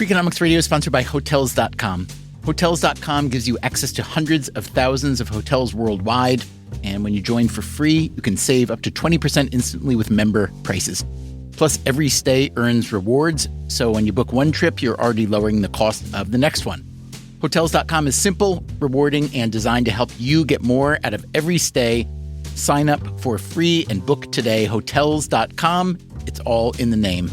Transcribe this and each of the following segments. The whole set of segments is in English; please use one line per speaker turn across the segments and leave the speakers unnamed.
Freakonomics Radio is sponsored by Hotels.com. Hotels.com gives you access to hundreds of thousands of hotels worldwide. And when you join for free, you can save up to 20% instantly with member prices. Plus, every stay earns rewards. So when you book one trip, you're already lowering the cost of the next one. Hotels.com is simple, rewarding, and designed to help you get more out of every stay. Sign up for free and book today. Hotels.com. It's all in the name.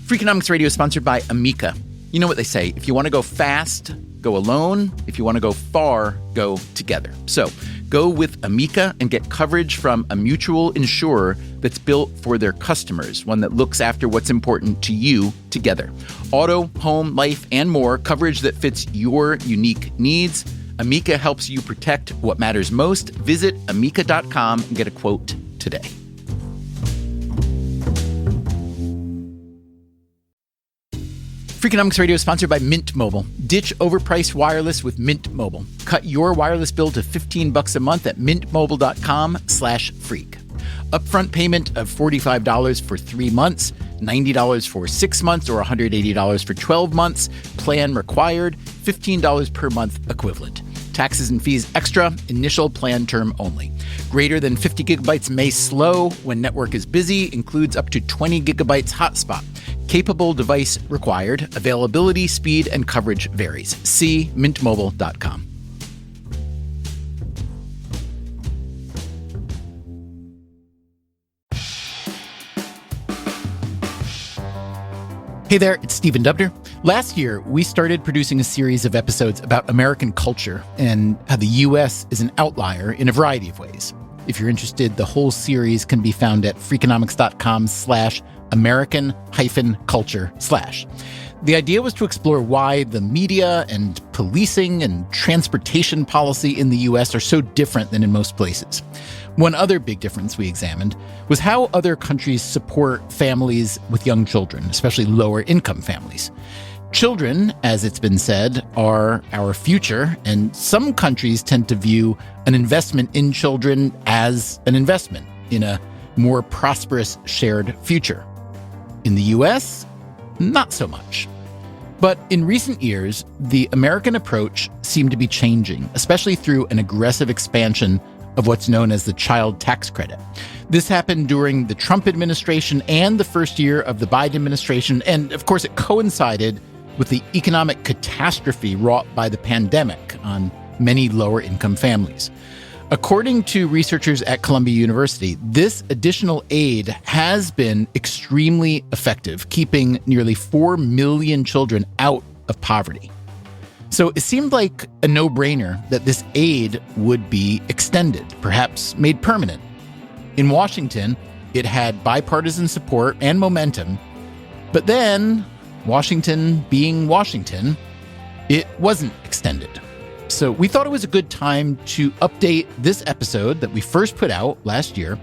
Freakonomics Radio is sponsored by Amica. You know what they say, if you want to go fast, go alone. If you want to go far, go together. So go with Amica and get coverage from a mutual insurer that's built for their customers, one that looks after what's important to you together. Auto, home, life, and more, coverage that fits your unique needs. Amica helps you protect what matters most. Visit amica.com and get a quote today. Freakonomics Radio is sponsored by Mint Mobile. Ditch overpriced wireless with Mint Mobile. Cut your wireless bill to $15 a month at mintmobile.com/freak. Upfront payment of $45 for 3 months, $90 for 6 months, or $180 for 12 months. Plan required, $15 per month equivalent. Taxes and fees extra, initial plan term only. Greater than 50 gigabytes may slow when network is busy, includes up to 20 gigabytes hotspot. Capable device required. Availability, speed, and coverage varies. See mintmobile.com. Hey there, it's Stephen Dubner. Last year, we started producing a series of episodes about American culture and how the U.S. is an outlier in a variety of ways. If you're interested, the whole series can be found at freakonomics.com/American-culture/. The idea was to explore why the media and policing and transportation policy in the U.S. are so different than in most places. One other big difference we examined was how other countries support families with young children, especially lower-income families. Children, as it's been said, are our future, and some countries tend to view an investment in children as an investment in a more prosperous shared future. In the U.S., not so much. But in recent years, the American approach seemed to be changing, especially through an aggressive expansion of what's known as the child tax credit. This happened during the Trump administration and the first year of the Biden administration, and of course it coincided with the economic catastrophe wrought by the pandemic on many lower-income families. According to researchers at Columbia University, this additional aid has been extremely effective, keeping nearly 4 million children out of poverty. So it seemed like a no-brainer that this aid would be extended, perhaps made permanent. In Washington, it had bipartisan support and momentum, but then, Washington being Washington, it wasn't extended. So we thought it was a good time to update this episode that we first put out last year.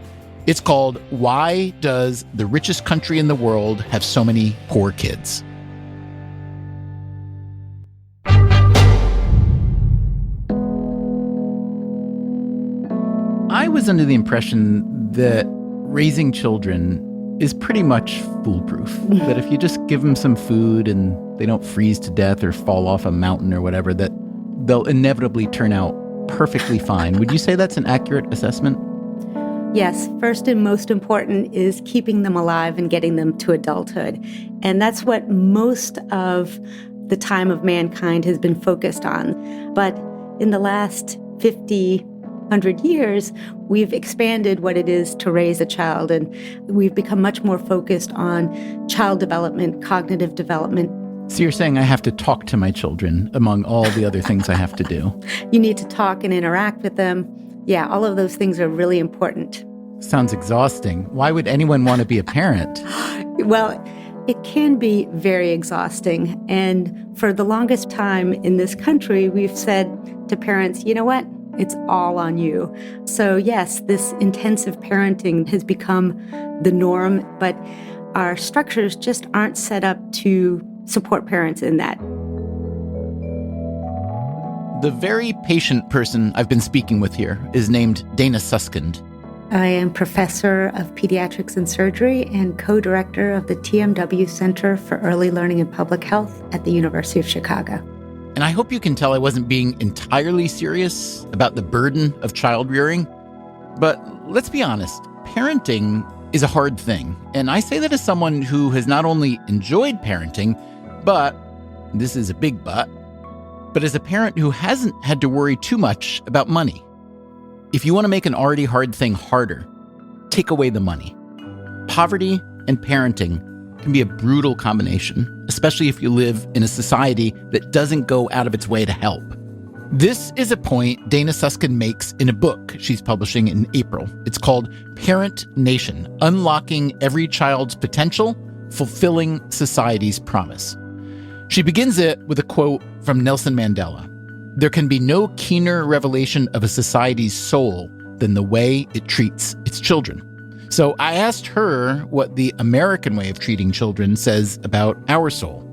It's called, Why Does the Richest Country in the World Have So Many Poor Kids? I was under the impression that raising children is pretty much foolproof. That if you just give them some food and they don't freeze to death or fall off a mountain or whatever, that they'll inevitably turn out perfectly fine. Would you say that's an accurate assessment?
Yes. First and most important is keeping them alive and getting them to adulthood. And that's what most of the time of mankind has been focused on. But in the last 50, 100 years, we've expanded what it is to raise a child, and we've become much more focused on child development, cognitive development.
So you're saying I have to talk to my children among all the other things I have to do?
You need to talk and interact with them. Yeah, all of those things are really important.
Sounds exhausting. Why would anyone want to be a parent?
Well, it can be very exhausting. And for the longest time in this country, we've said to parents, you know what? It's all on you. So yes, this intensive parenting has become the norm, but our structures just aren't set up to support parents in that.
The very patient person I've been speaking with here is named Dana Suskind.
I am professor of pediatrics and surgery and co-director of the TMW Center for Early Learning and Public Health at the University of Chicago.
And I hope you can tell I wasn't being entirely serious about the burden of child rearing. But let's be honest, parenting is a hard thing. And I say that as someone who has not only enjoyed parenting, but, this is a big but as a parent who hasn't had to worry too much about money. If you want to make an already hard thing harder, take away the money. Poverty and parenting can be a brutal combination, especially if you live in a society that doesn't go out of its way to help. This is a point Dana Susskind makes in a book she's publishing in April. It's called Parent Nation: Unlocking Every Child's Potential, Fulfilling Society's Promise. She begins it with a quote from Nelson Mandela. There can be no keener revelation of a society's soul than the way it treats its children. So I asked her what the American way of treating children says about our soul.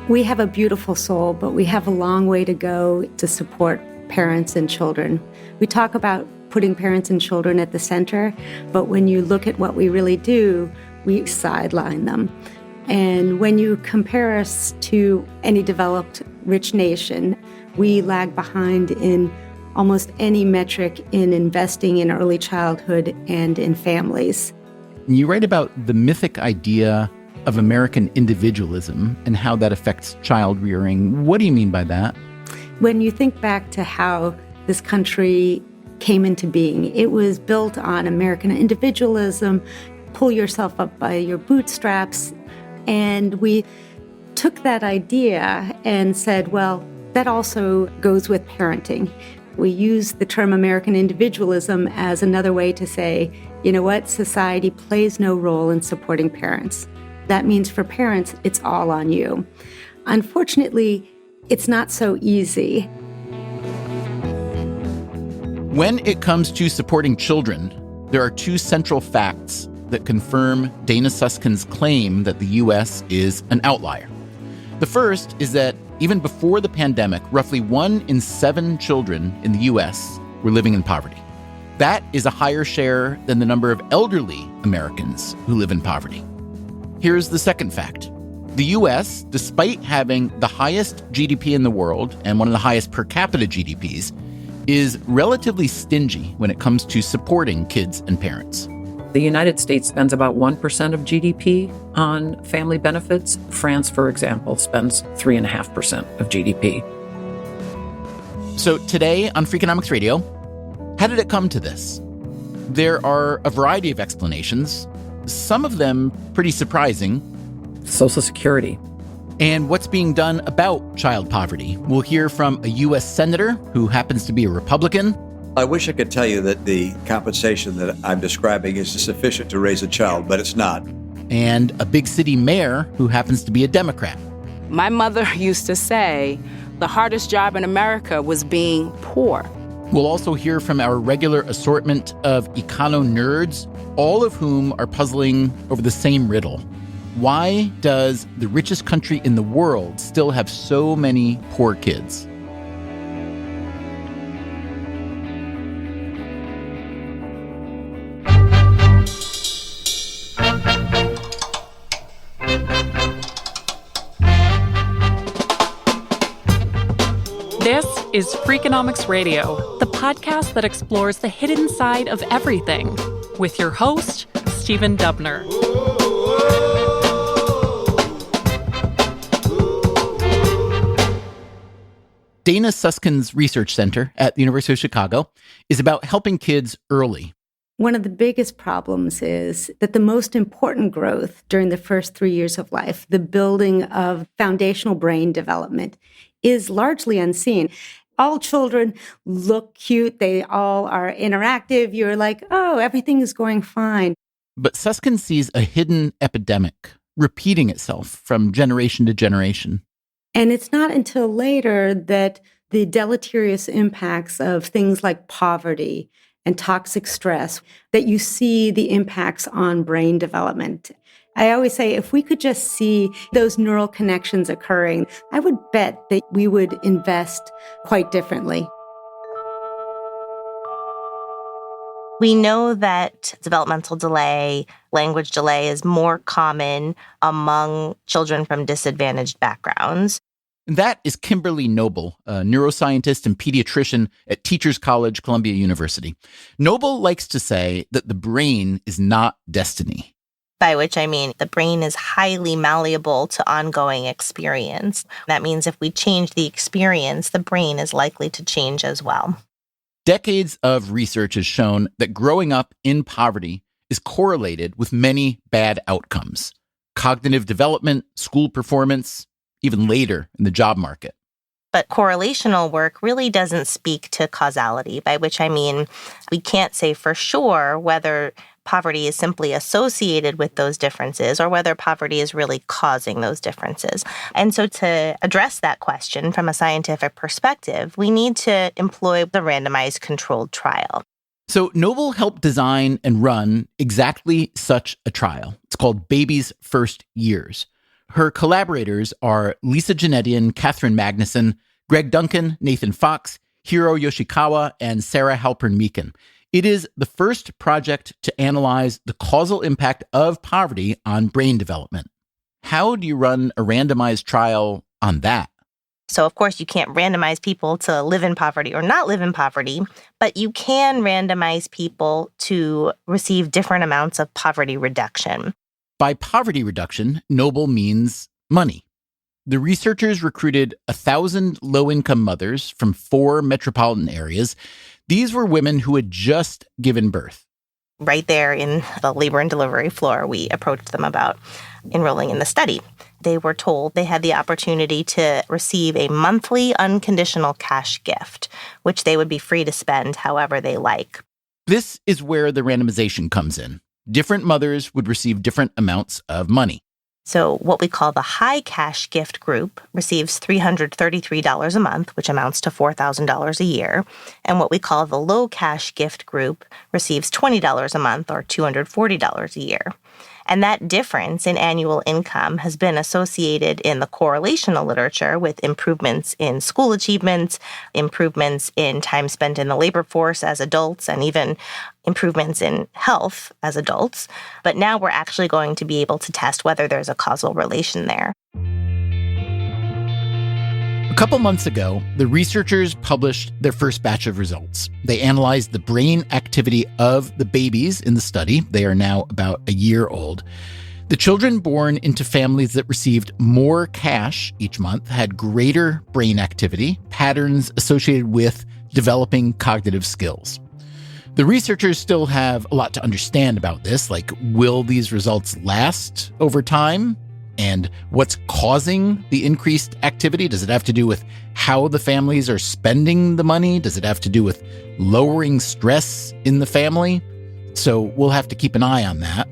We have a beautiful soul, but we have a long way to go to support parents and children. We talk about putting parents and children at the center, but when you look at what we really do, we sideline them. And when you compare us to any developed, rich nation, we lag behind in almost any metric in investing in early childhood and in families.
You write about the mythic idea of American individualism and how that affects child rearing. What do you mean by that?
When you think back to how this country came into being, it was built on American individualism, pull yourself up by your bootstraps. And we took that idea and said, well, that also goes with parenting. We use the term American individualism as another way to say, you know what, society plays no role in supporting parents. That means for parents, it's all on you. Unfortunately, it's not so easy.
When it comes to supporting children, there are two central facts that confirm Dana Suskind's claim that the U.S. is an outlier. The first is that even before the pandemic, roughly 1 in 7 children in the U.S. were living in poverty. That is a higher share than the number of elderly Americans who live in poverty. Here's the second fact. The U.S., despite having the highest GDP in the world and one of the highest per capita GDPs, is relatively stingy when it comes to supporting kids and parents.
The United States spends about 1% of GDP on family benefits. France, for example, spends 3.5% of GDP.
So today on Freakonomics Radio, how did it come to this? There are a variety of explanations, some of them pretty surprising.
Social Security.
And what's being done about child poverty? We'll hear from a U.S. senator who happens to be a Republican.
I wish I could tell you that the compensation that I'm describing is sufficient to raise a child, but it's not.
And a big city mayor who happens to be a Democrat.
My mother used to say the hardest job in America was being poor.
We'll also hear from our regular assortment of econo-nerds, all of whom are puzzling over the same riddle. Why does the richest country in the world still have so many poor kids?
This is Freakonomics Radio, the podcast that explores the hidden side of everything, with your host, Stephen Dubner.
Dana Suskind's research center at the University of Chicago is about helping kids early.
One of the biggest problems is that the most important growth during the first 3 years of life, the building of foundational brain development, is largely unseen. All children look cute. They all are interactive. You're like, oh, everything is going fine.
But Suskind sees a hidden epidemic repeating itself from generation to generation.
And it's not until later that the deleterious impacts of things like poverty and toxic stress, that you see the impacts on brain development. I always say, if we could just see those neural connections occurring, I would bet that we would invest quite differently.
We know that developmental delay, language delay is more common among children from disadvantaged backgrounds.
That is Kimberly Noble, a neuroscientist and pediatrician at Teachers College, Columbia University. Noble likes to say that the brain is not destiny.
By which I mean the brain is highly malleable to ongoing experience. That means if we change the experience, the brain is likely to change as well.
Decades of research has shown that growing up in poverty is correlated with many bad outcomes: cognitive development, school performance, even later in the job market.
But correlational work really doesn't speak to causality, by which I mean we can't say for sure whether poverty is simply associated with those differences or whether poverty is really causing those differences. And so to address that question from a scientific perspective, we need to employ the randomized controlled trial.
So Noble helped design and run exactly such a trial. It's called Baby's First Years. Her collaborators are Lisa Janetian, Catherine Magnuson, Greg Duncan, Nathan Fox, Hiro Yoshikawa, and Sarah Halpern-Meakin. It is the first project to analyze the causal impact of poverty on brain development. How do you run a randomized trial on that?
So, of course, you can't randomize people to live in poverty or not live in poverty, but you can randomize people to receive different amounts of poverty reduction.
By poverty reduction, Noble means money. The researchers recruited 1,000 low-income mothers from 4 metropolitan areas. These were women who had just given birth.
Right there in the labor and delivery floor, we approached them about enrolling in the study. They were told they had the opportunity to receive a monthly unconditional cash gift, which they would be free to spend however they like.
This is where the randomization comes in. Different mothers would receive different amounts of money.
So what we call the high cash gift group receives $333 a month, which amounts to $4,000 a year. And what we call the low cash gift group receives $20 a month, or $240 a year. And that difference in annual income has been associated in the correlational literature with improvements in school achievements, improvements in time spent in the labor force as adults, and even improvements in health as adults. But now we're actually going to be able to test whether there's a causal relation there.
A couple months ago, the researchers published their first batch of results. They analyzed the brain activity of the babies in the study. They are now about a year old. The children born into families that received more cash each month had greater brain activity, patterns associated with developing cognitive skills. The researchers still have a lot to understand about this, like, will these results last over time? And what's causing the increased activity? Does it have to do with how the families are spending the money? Does it have to do with lowering stress in the family? So we'll have to keep an eye on that.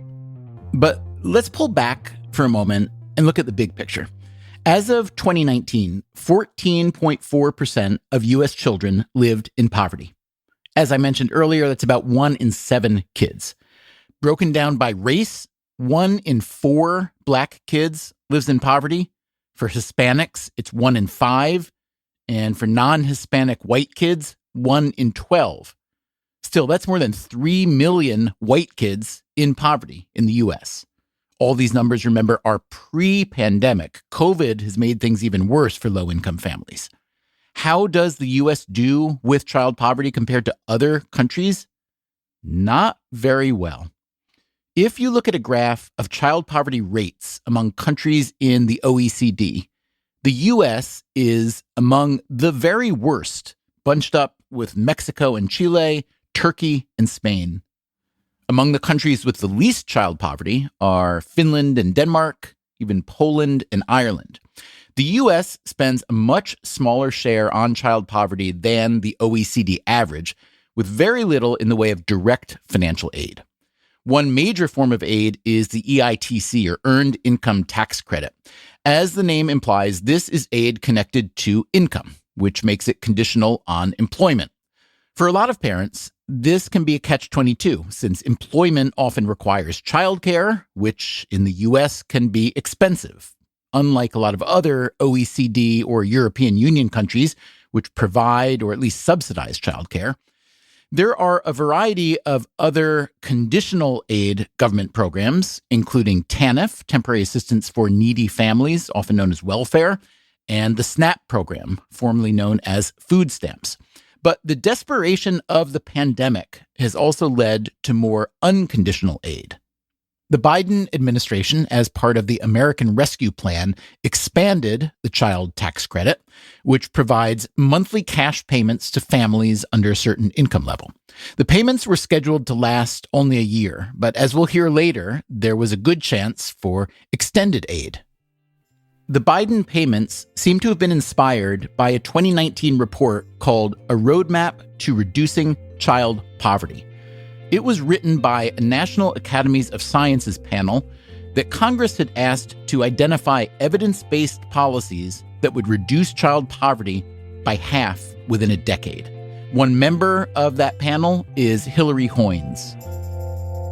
But let's pull back for a moment and look at the big picture. As of 2019, 14.4% of U.S. children lived in poverty. As I mentioned earlier, that's about 1 in 7 kids. Broken down by race, 1 in 4 Black kids lives in poverty. For Hispanics, it's 1 in 5. And for non-Hispanic white kids, 1 in 12. Still, that's more than 3 million white kids in poverty in the U.S. All these numbers, remember, are pre-pandemic. COVID has made things even worse for low-income families. How does the U.S. do with child poverty compared to other countries? Not very well. If you look at a graph of child poverty rates among countries in the O.E.C.D, the U.S. is among the very worst, bunched up with Mexico and Chile, Turkey and Spain. Among the countries with the least child poverty are Finland and Denmark, even Poland and Ireland. The U.S. spends a much smaller share on child poverty than the O.E.C.D average, with very little in the way of direct financial aid. One major form of aid is the EITC, or Earned Income Tax Credit. As the name implies, this is aid connected to income, which makes it conditional on employment. For a lot of parents, this can be a catch-22, since employment often requires childcare, which in the U.S. can be expensive, unlike a lot of other OECD or European Union countries, which provide or at least subsidize childcare. There are a variety of other conditional aid government programs, including TANF, Temporary Assistance for Needy Families, often known as welfare, and the SNAP program, formerly known as food stamps. But the desperation of the pandemic has also led to more unconditional aid. The Biden administration, as part of the American Rescue Plan, expanded the child tax credit, which provides monthly cash payments to families under a certain income level. The payments were scheduled to last only a year, but as we'll hear later, there was a good chance for extended aid. The Biden payments seem to have been inspired by a 2019 report called A Roadmap to Reducing Child Poverty. It was written by a National Academies of Sciences panel that Congress had asked to identify evidence-based policies that would reduce child poverty by half within a decade. One member of that panel is Hillary Hoynes.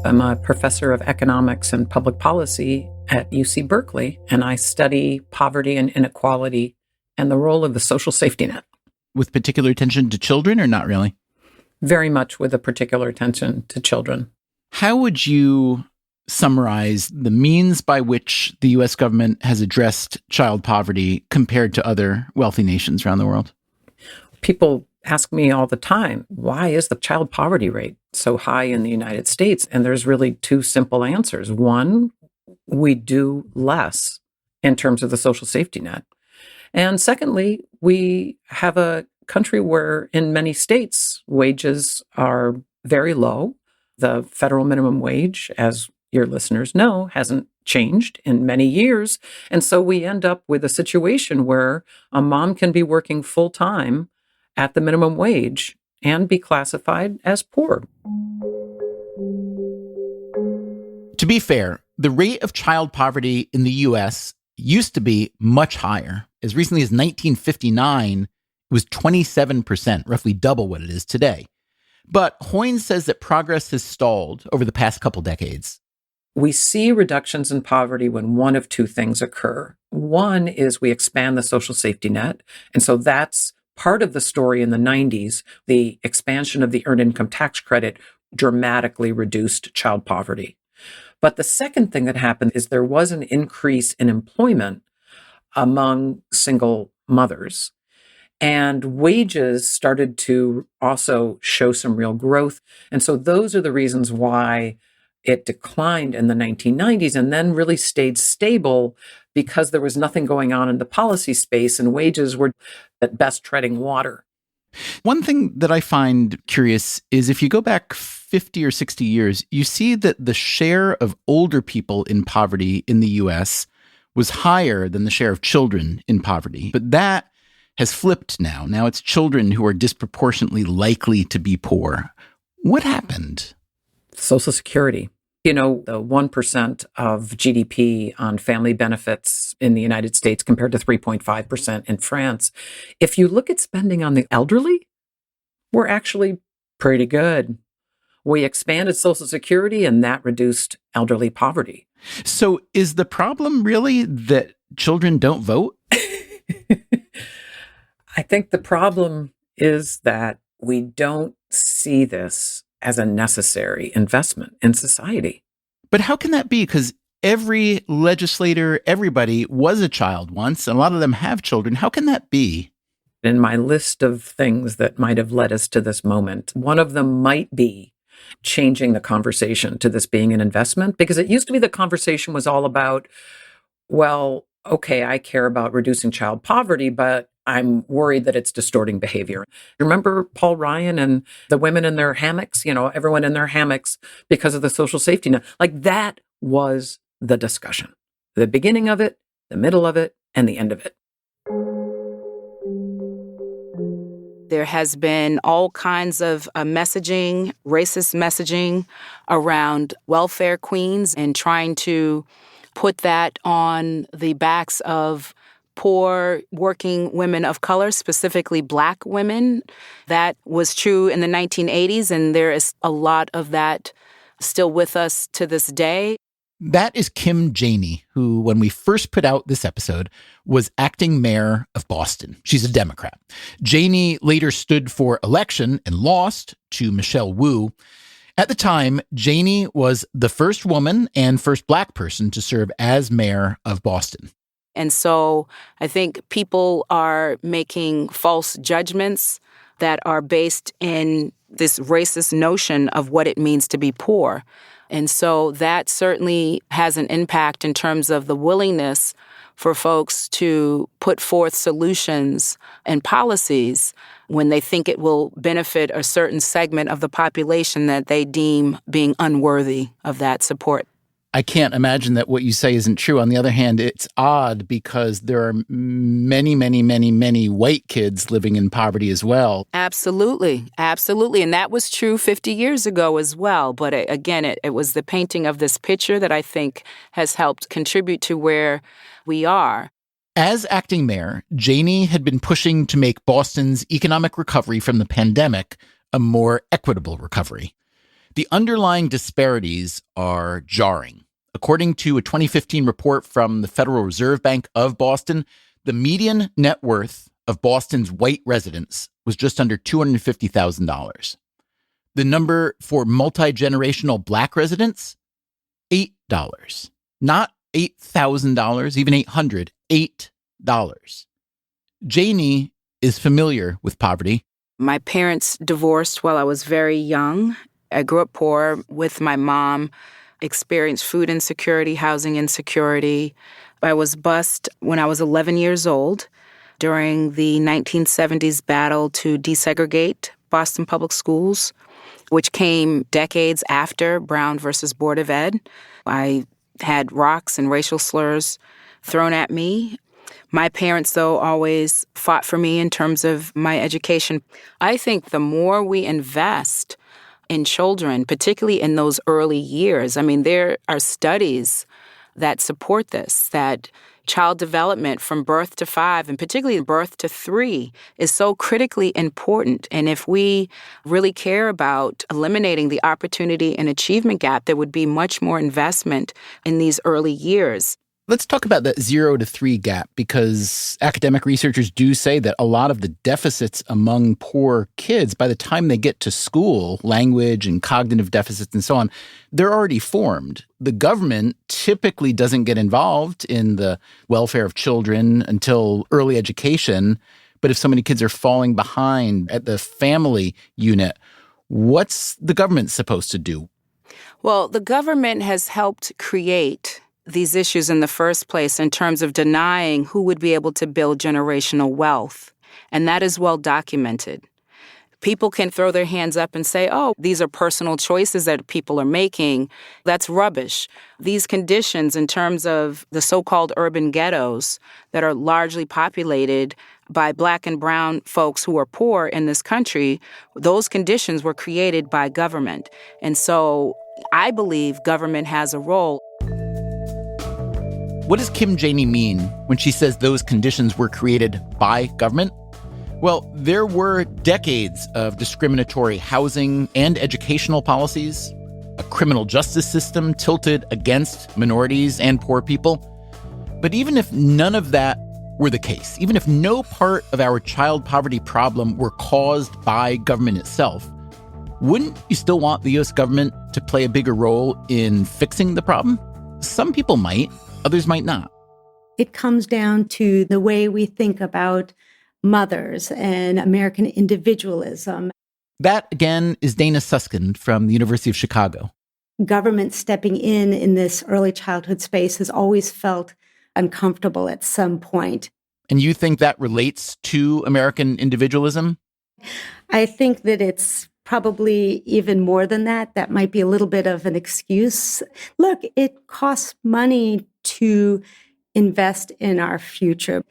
I'm a professor of economics and public policy at UC Berkeley, and I study poverty and inequality and the role of the social safety net.
With particular attention to children, or not really?
Very much with a particular attention to children.
How would you summarize the means by which the U.S. government has addressed child poverty compared to other wealthy nations around the world?
People ask me all the time, why is the child poverty rate so high in the United States? And there's really two simple answers. One, we do less in terms of the social safety net. And secondly, we have a country where in many states, wages are very low. The federal minimum wage, as your listeners know, hasn't changed in many years. And so we end up with a situation where a mom can be working full time at the minimum wage and be classified as poor.
To be fair, the rate of child poverty in the U.S. used to be much higher. As recently as 1959, it was 27%, roughly double what it is today. But Hoynes says that progress has stalled over the past couple decades.
We see reductions in poverty when one of two things occur. One is we expand the social safety net. And so that's part of the story in the 90s. The expansion of the earned income tax credit dramatically reduced child poverty. But the second thing that happened is there was an increase in employment among single mothers. And wages started to also show some real growth. And so those are the reasons why it declined in the 1990s and then really stayed stable because there was nothing going on in the policy space and wages were at best treading water.
One thing that I find curious is if you go back 50 or 60 years, you see that the share of older people in poverty in the U.S. was higher than the share of children in poverty. But that has flipped now. Now it's children who are disproportionately likely to be poor. What happened?
Social Security. You know, the 1% of GDP on family benefits in the United States compared to 3.5% in France. If you look at spending on the elderly, we're actually pretty good. We expanded Social Security and that reduced elderly poverty.
So is the problem really that children don't vote?
I think the problem is that we don't see this as a necessary investment in society.
But how can that be? Because every legislator, everybody was a child once, and a lot of them have children. How can that be?
In my list of things that might have led us to this moment, one of them might be changing the conversation to this being an investment, because it used to be the conversation was all about, well, okay, I care about reducing child poverty, but I'm worried that it's distorting behavior. Remember Paul Ryan and the women in their hammocks, everyone in their hammocks because of the social safety net. Like that was the discussion. The beginning of it, the middle of it, and the end of it.
There has been all kinds of messaging, racist messaging around welfare queens and trying to put that on the backs of poor working women of color, specifically Black women. That was true in the 1980s, and there is a lot of that still with us to this day.
That is Kim Janey, who, when we first put out this episode, was acting mayor of Boston. She's a Democrat. Janey later stood for election and lost to Michelle Wu. At the time, Janey was the first woman and first Black person to serve as mayor of Boston.
And so I think people are making false judgments that are based in this racist notion of what it means to be poor. And so that certainly has an impact in terms of the willingness for folks to put forth solutions and policies when they think it will benefit a certain segment of the population that they deem being unworthy of that support.
I can't imagine that what you say isn't true. On the other hand, it's odd because there are many, many, many, many white kids living in poverty as well.
Absolutely. Absolutely. And that was true 50 years ago as well. But again, it was the painting of this picture that I think has helped contribute to where we are.
As acting mayor, Janey had been pushing to make Boston's economic recovery from the pandemic a more equitable recovery. The underlying disparities are jarring. According to a 2015 report from the Federal Reserve Bank of Boston, the median net worth of Boston's white residents was just under $250,000. The number for multi-generational Black residents, $8. Not $8,000, even $800, $8. Janey is familiar with poverty.
My parents divorced while I was very young. I grew up poor with my mom, experienced food insecurity, housing insecurity. I was bused when I was 11 years old during the 1970s battle to desegregate Boston public schools, which came decades after Brown versus Board of Ed. I had rocks and racial slurs thrown at me. My parents, though, always fought for me in terms of my education. I think the more we invest in children, particularly in those early years. I mean, there are studies that support this, that child development from birth to 5, and particularly birth to 3, is so critically important. And if we really care about eliminating the opportunity and achievement gap, there would be much more investment in these early years.
Let's talk about that 0 to 3 gap, because academic researchers do say that a lot of the deficits among poor kids, by the time they get to school, language and cognitive deficits and so on, they're already formed. The government typically doesn't get involved in the welfare of children until early education. But if so many kids are falling behind at the family unit, what's the government supposed to do?
Well, the government has helped create these issues in the first place in terms of denying who would be able to build generational wealth. And that is well documented. People can throw their hands up and say, oh, these are personal choices that people are making. That's rubbish. These conditions in terms of the so-called urban ghettos that are largely populated by Black and brown folks who are poor in this country, those conditions were created by government. And so I believe government has a role.
What does Kim Janey mean when she says those conditions were created by government? Well, there were decades of discriminatory housing and educational policies, a criminal justice system tilted against minorities and poor people. But even if none of that were the case, even if no part of our child poverty problem were caused by government itself, wouldn't you still want the U.S. government to play a bigger role in fixing the problem? Some people might. Others might not.
It comes down to the way we think about mothers and American individualism.
That, again, is Dana Susskind from the University of Chicago.
Government stepping in this early childhood space has always felt uncomfortable at some point.
And you think that relates to American individualism?
I think that it's probably even more than that. That might be a little bit of an excuse. Look, it costs money to invest in our future.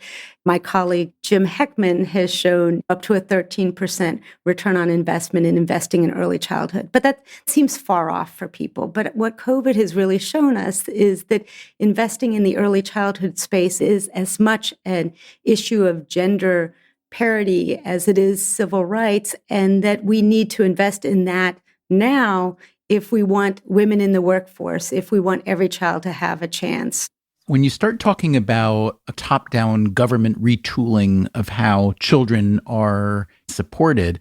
My colleague Jim Heckman has shown up to a 13% return on investment in investing in early childhood. But that seems far off for people. But what COVID has really shown us is that investing in the early childhood space is as much an issue of gender parity as it is civil rights, and that we need to invest in that now if we want women in the workforce, if we want every child to have a chance.
When you start talking about a top-down government retooling of how children are supported,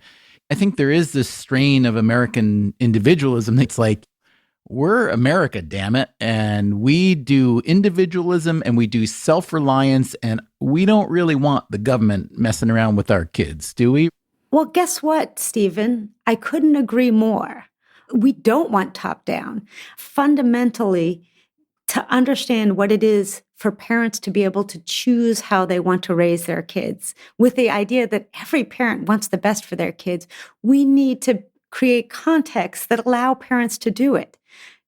I think there is this strain of American individualism that's like, we're America, damn it. And we do individualism and we do self-reliance, and we don't really want the government messing around with our kids, do we?
Well, guess what, Stephen? I couldn't agree more. We don't want top-down. Fundamentally, to understand what it is for parents to be able to choose how they want to raise their kids, with the idea that every parent wants the best for their kids, we need to create contexts that allow parents to do it.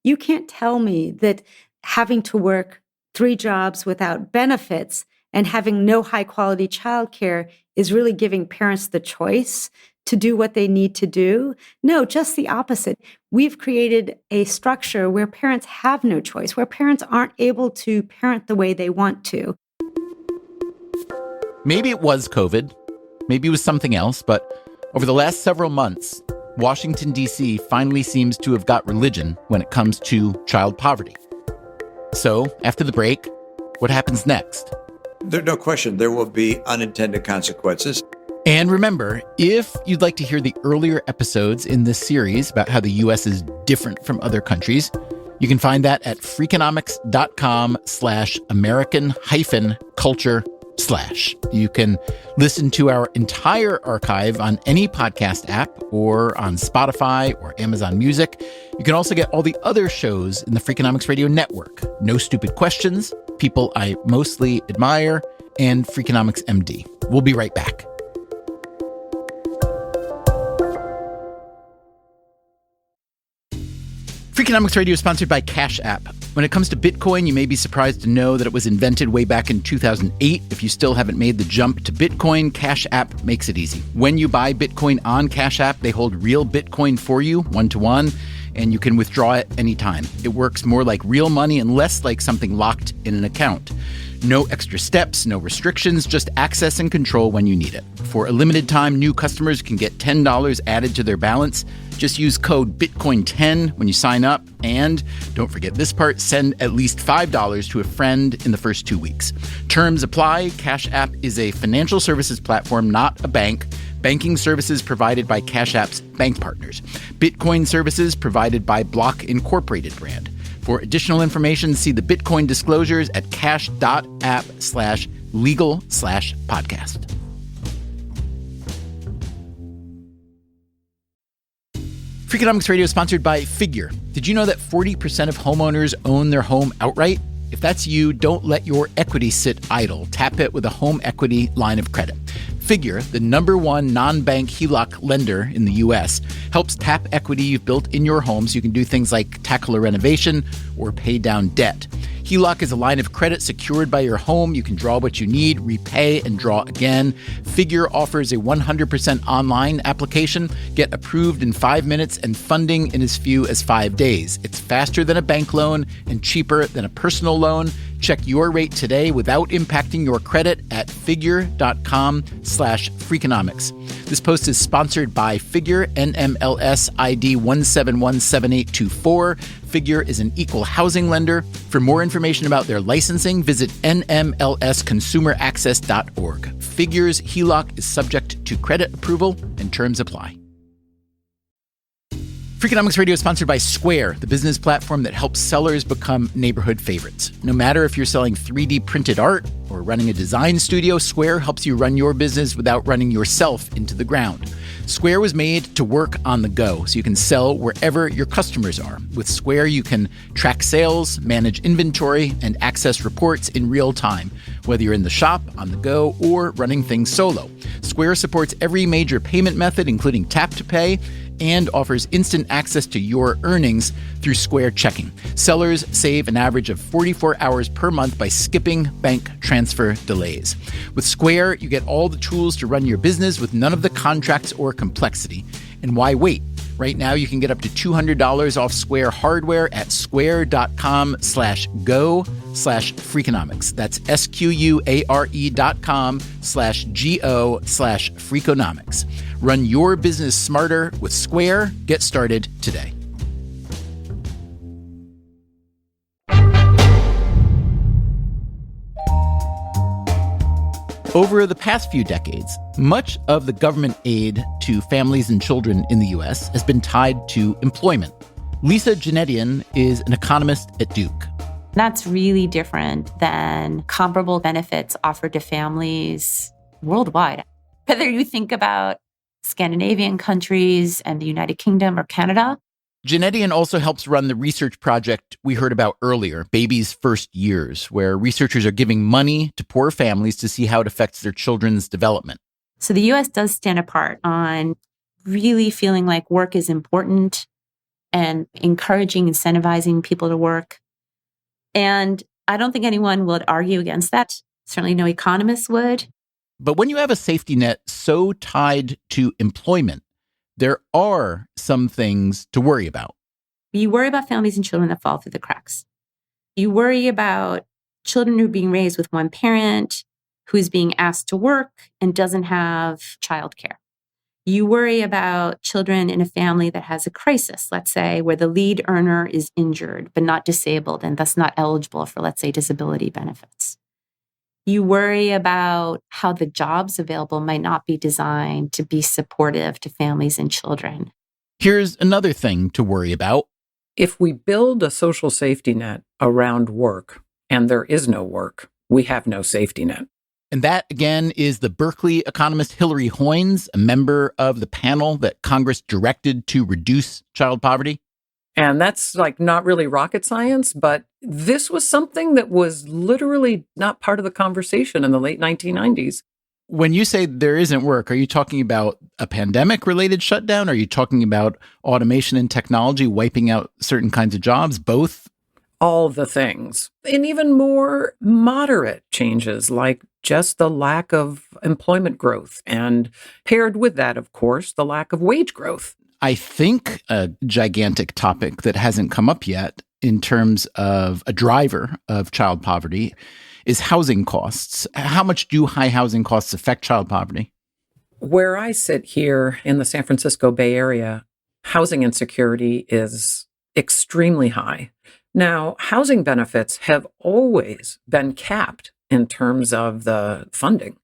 You can't tell me that having to work 3 jobs without benefits and having no high-quality childcare is really giving parents the choice to do what they need to do. No, just the opposite. We've created a structure where parents have no choice, where parents aren't able to parent the way they want to.
Maybe it was COVID. Maybe it was something else. But over the last several months, Washington, D.C. finally seems to have got religion when it comes to child poverty. So, after the break, what happens next?
There's no question there will be unintended consequences.
And remember, if you'd like to hear the earlier episodes in this series about how the U.S. is different from other countries, you can find that at freakonomics.com/American-culture/. You can listen to our entire archive on any podcast app or on Spotify or Amazon Music. You can also get all the other shows in the Freakonomics Radio Network. No Stupid Questions, People I Mostly Admire, and Freakonomics MD. We'll be right back. Freakonomics Radio is sponsored by Cash App. When it comes to Bitcoin, you may be surprised to know that it was invented way back in 2008. If you still haven't made the jump to Bitcoin, Cash App makes it easy. When you buy Bitcoin on Cash App, they hold real Bitcoin for you, 1-to-1, and you can withdraw it anytime. It works more like real money and less like something locked in an account. No extra steps, no restrictions, just access and control when you need it. For a limited time, new customers can get $10 added to their balance. Just use code BITCOIN10 when you sign up. And don't forget this part, send at least $5 to a friend in the first 2 weeks. Terms apply. Cash App is a financial services platform, not a bank. Banking services provided by Cash App's bank partners. Bitcoin services provided by Block Incorporated brand. For additional information, see the Bitcoin disclosures at cash.app/legal/podcast. Freakonomics Radio is sponsored by Figure. Did you know that 40% of homeowners own their home outright? If that's you, don't let your equity sit idle. Tap it with a home equity line of credit. Figure, the #1 non-bank HELOC lender in the U.S., helps tap equity you've built in your home so you can do things like tackle a renovation or pay down debt. HELOC is a line of credit secured by your home. You can draw what you need, repay, and draw again. Figure offers a 100% online application. Get approved in 5 minutes and funding in as few as 5 days. It's faster than a bank loan and cheaper than a personal loan. Check your rate today without impacting your credit at figure.com/freakonomics. This post is sponsored by Figure, NMLS ID 1717824. Figure is an equal housing lender. For more information about their licensing, visit nmlsconsumeraccess.org. Figure's HELOC is subject to credit approval and terms apply. Freakonomics Radio is sponsored by Square, the business platform that helps sellers become neighborhood favorites. No matter if you're selling 3D printed art or running a design studio, Square helps you run your business without running yourself into the ground. Square was made to work on the go, so you can sell wherever your customers are. With Square, you can track sales, manage inventory, and access reports in real time, whether you're in the shop, on the go, or running things solo. Square supports every major payment method, including tap to pay, and offers instant access to your earnings through Square Checking. Sellers save an average of 44 hours per month by skipping bank transfer delays. With Square, you get all the tools to run your business with none of the contracts or complexity. And why wait? Right now, you can get up to $200 off Square hardware at square.com/go/freakonomics. That's SQUARE.com/GO/freakonomics. Run your business smarter with Square. Get started today. Over the past few decades, much of the government aid to families and children in the U.S. has been tied to employment. Lisa Janetian is an economist at Duke.
That's really different than comparable benefits offered to families worldwide. Whether you think about Scandinavian countries and the United Kingdom or Canada.
Janetian also helps run the research project we heard about earlier, Baby's First Years, where researchers are giving money to poor families to see how it affects their children's development.
So the U.S. does stand apart on really feeling like work is important and encouraging, incentivizing people to work. And I don't think anyone would argue against that. Certainly no economist would.
But when you have a safety net so tied to employment, there are some things to worry about.
You worry about families and children that fall through the cracks. You worry about children who are being raised with one parent who is being asked to work and doesn't have childcare. You worry about children in a family that has a crisis, let's say, where the lead earner is injured but not disabled and thus not eligible for, let's say, disability benefits. You worry about how the jobs available might not be designed to be supportive to families and children.
Here's another thing to worry about.
If we build a social safety net around work and there is no work, we have no safety net.
And that, again, is the Berkeley economist Hilary Hoynes, a member of the panel that Congress directed to reduce child poverty.
And that's not really rocket science, but this was something that was literally not part of the conversation in the late 1990s.
When you say there isn't work, are you talking about a pandemic-related shutdown? Are you talking about automation and technology wiping out certain kinds of jobs? Both?
All the things. And even more moderate changes, like just the lack of employment growth. And paired with that, of course, the lack of wage growth.
I think a gigantic topic that hasn't come up yet in terms of a driver of child poverty is housing costs. How much do high housing costs affect child poverty?
Where I sit here in the San Francisco Bay Area, housing insecurity is extremely high. Now, housing benefits have always been capped in terms of the funding.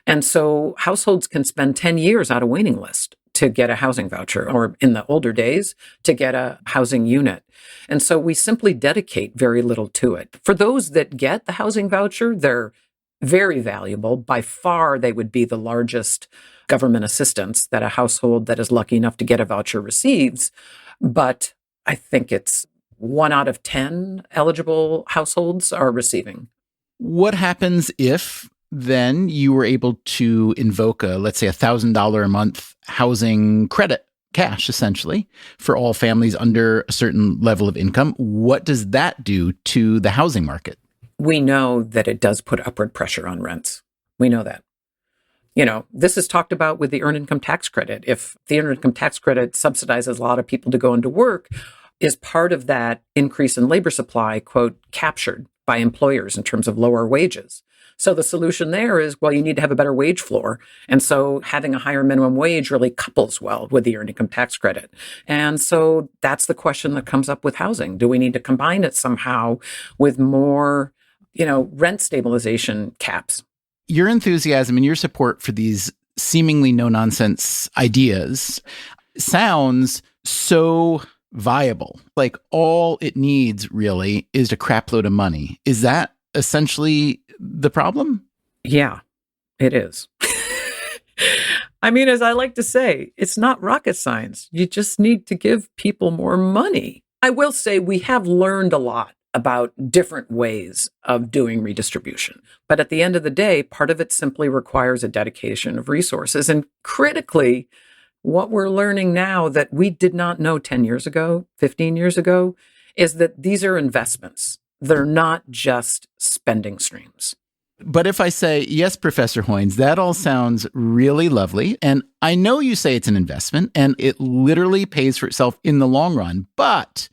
And so households can spend 10 years on a waiting list to get a housing voucher, or in the older days, to get a housing unit. And so we simply dedicate very little to it. For those that get the housing voucher, they're very valuable. By far, they would be the largest government assistance that a household that is lucky enough to get a voucher receives. But I think it's 1 out of 10 eligible households are receiving.
What happens if then you were able to invoke let's say, $1,000 a month housing credit, cash, essentially, for all families under a certain level of income? What does that do to the housing market?
We know that it does put upward pressure on rents. We know that. This is talked about with the earned income tax credit. If the earned income tax credit subsidizes a lot of people to go into work, is part of that increase in labor supply, quote, captured by employers in terms of lower wages. So the solution there is, well, you need to have a better wage floor. And so having a higher minimum wage really couples well with the earned income tax credit. And so that's the question that comes up with housing. Do we need to combine it somehow with more, rent stabilization caps?
Your enthusiasm and your support for these seemingly no-nonsense ideas sounds so viable. Like all it needs really is a crapload of money. Is that essentially the problem?
Yeah, it is. I mean, as I like to say, it's not rocket science. You just need to give people more money. I will say we have learned a lot about different ways of doing redistribution. But at the end of the day, part of it simply requires a dedication of resources. And critically, what we're learning now that we did not know 10 years ago, 15 years ago, is that these are investments. They're not just spending streams.
But if I say, yes, Professor Hoynes, that all sounds really lovely. And I know you say it's an investment and it literally pays for itself in the long run. But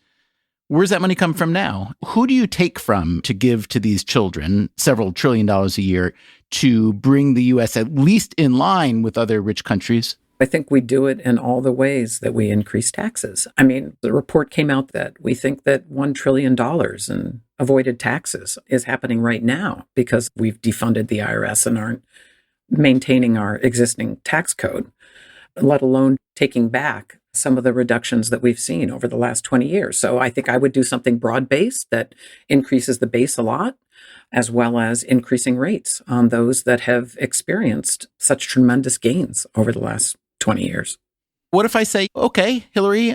where's that money come from now? Who do you take from to give to these children several $1 trillion a year to bring the U.S. at least in line with other rich countries?
I think we do it in all the ways that we increase taxes. I mean, the report came out that we think that $1 trillion in avoided taxes is happening right now because we've defunded the IRS and aren't maintaining our existing tax code, let alone taking back some of the reductions that we've seen over the last 20 years. So I think I would do something broad-based that increases the base a lot, as well as increasing rates on those that have experienced such tremendous gains over the last 20 years.
What if I say, okay, Hillary,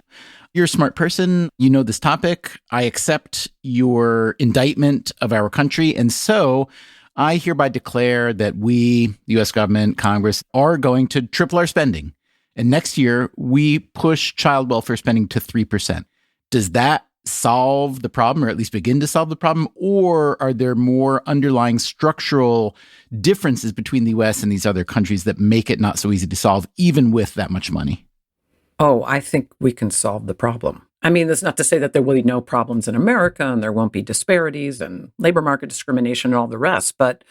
you're a smart person. You know this topic. I accept your indictment of our country. And so I hereby declare that we, the U.S. government, Congress, are going to triple our spending. And next year, we push child welfare spending to 3%. Does that solve the problem, or at least begin to solve the problem? Or are there more underlying structural differences between the U.S. and these other countries that make it not so easy to solve, even with that much money?
Oh, I think we can solve the problem. I mean, that's not to say that there will be no problems in America and there won't be disparities and labor market discrimination and all the rest. But,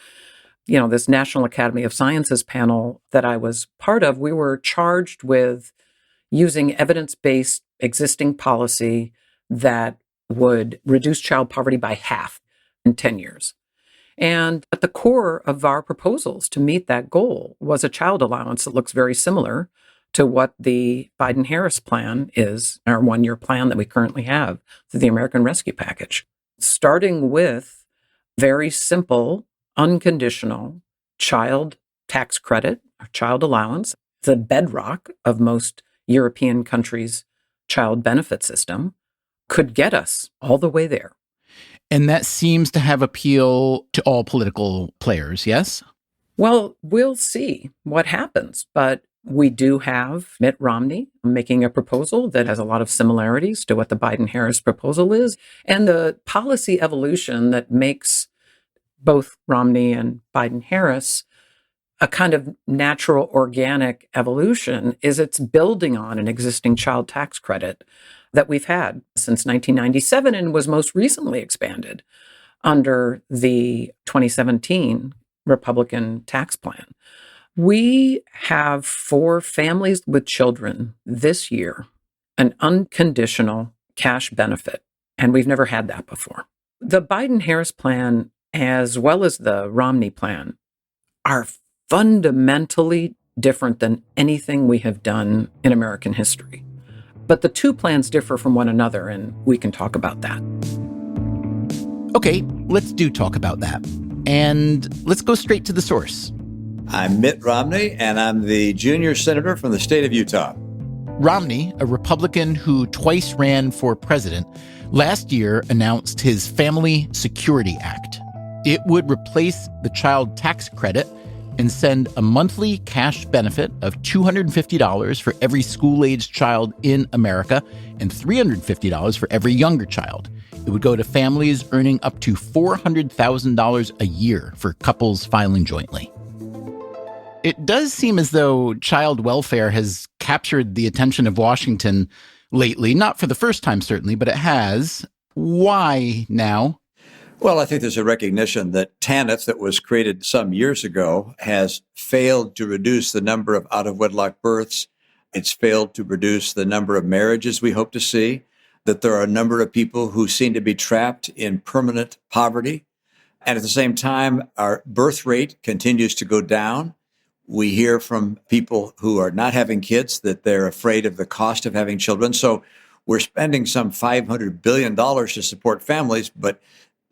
this National Academy of Sciences panel that I was part of, we were charged with using evidence-based existing policy that would reduce child poverty by half in 10 years. And at the core of our proposals to meet that goal was a child allowance that looks very similar to what the Biden-Harris plan is, our one-year plan that we currently have through the American Rescue Package. Starting with very simple, unconditional child tax credit, or child allowance, the bedrock of most European countries' child benefit system, could get us all the way there.
And that seems to have appeal to all political players, yes?
Well, we'll see what happens, but we do have Mitt Romney making a proposal that has a lot of similarities to what the Biden-Harris proposal is. And the policy evolution that makes both Romney and Biden-Harris a kind of natural, organic evolution is it's building on an existing child tax credit that we've had since 1997 and was most recently expanded under the 2017 Republican tax plan. We have, for families with children this year, an unconditional cash benefit, and we've never had that before. The Biden-Harris plan, as well as the Romney plan, are fundamentally different than anything we have done in American history. But the two plans differ from one another, and we can talk about that.
Okay, let's talk about that. And let's go straight to the source.
I'm Mitt Romney, and I'm the junior senator from the state of Utah.
Romney, a Republican who twice ran for president, last year announced his Family Security Act. It would replace the child tax credit and send a monthly cash benefit of $250 for every school-aged child in America and $350 for every younger child. It would go to families earning up to $400,000 a year for couples filing jointly. It does seem as though child welfare has captured the attention of Washington lately, not for the first time, certainly, but it has. Why now?
Well, I think there's a recognition that TANF, that was created some years ago, has failed to reduce the number of out-of-wedlock births. It's failed to reduce the number of marriages we hope to see, that there are a number of people who seem to be trapped in permanent poverty. And at the same time, our birth rate continues to go down. We hear from people who are not having kids that they're afraid of the cost of having children. So we're spending some $500 billion to support families, but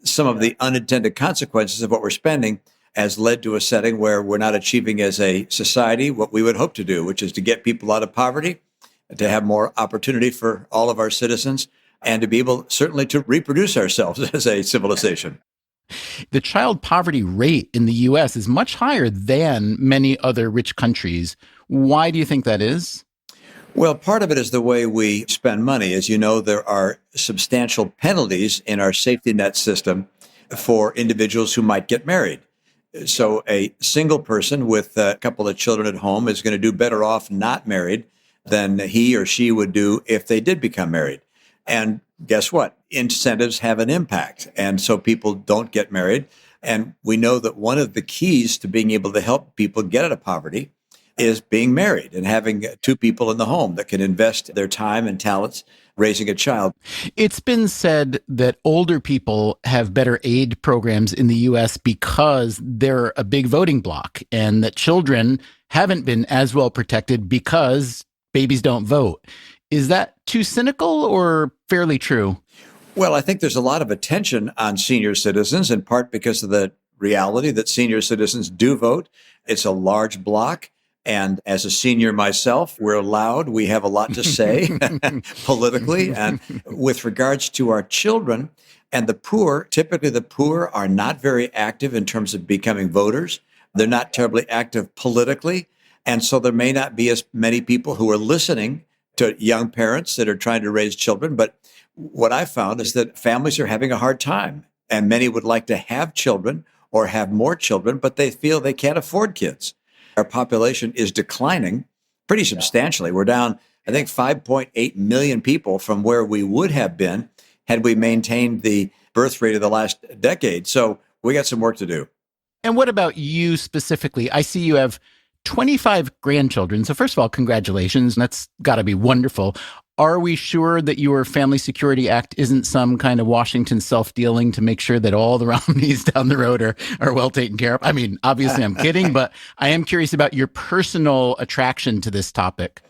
some of the unintended consequences of what we're spending has led to a setting where we're not achieving as a society what we would hope to do, which is to get people out of poverty, to have more opportunity for all of our citizens, and to be able certainly to reproduce ourselves as a civilization.
The child poverty rate in the U.S. is much higher than many other rich countries. Why do you think that is?
Well, part of it is the way we spend money. As you know, there are substantial penalties in our safety net system for individuals who might get married. So a single person with a couple of children at home is going to do better off not married than he or she would do if they did become married. And guess what? Incentives have an impact. And so people don't get married. And we know that one of the keys to being able to help people get out of poverty is being married and having two people in the home that can invest their time and talents raising a child.
It's been said that older people have better aid programs in the U.S. because they're a big voting bloc, and that children haven't been as well protected because babies don't vote. Is that too cynical or fairly true?
Well, I think there's a lot of attention on senior citizens, in part because of the reality that senior citizens do vote. It's a large bloc. And as a senior myself, we're loud. We have a lot to say politically. And with regards to our children and the poor, typically the poor are not very active in terms of becoming voters. They're not terribly active politically. And so there may not be as many people who are listening to young parents that are trying to raise children. But what I found is that families are having a hard time, and many would like to have children or have more children, but they feel they can't afford kids. Our population is declining pretty substantially. We're down, I think, 5.8 million people from where we would have been had we maintained the birth rate of the last decade. So we got some work to do.
And what about you specifically? I see you have 25 grandchildren. So first of all, congratulations. That's got to be wonderful. Are we sure that your Family Security Act isn't some kind of Washington self-dealing to make sure that all the Romneys down the road are well taken care of? I mean, obviously I'm kidding, but I am curious about your personal attraction to this topic.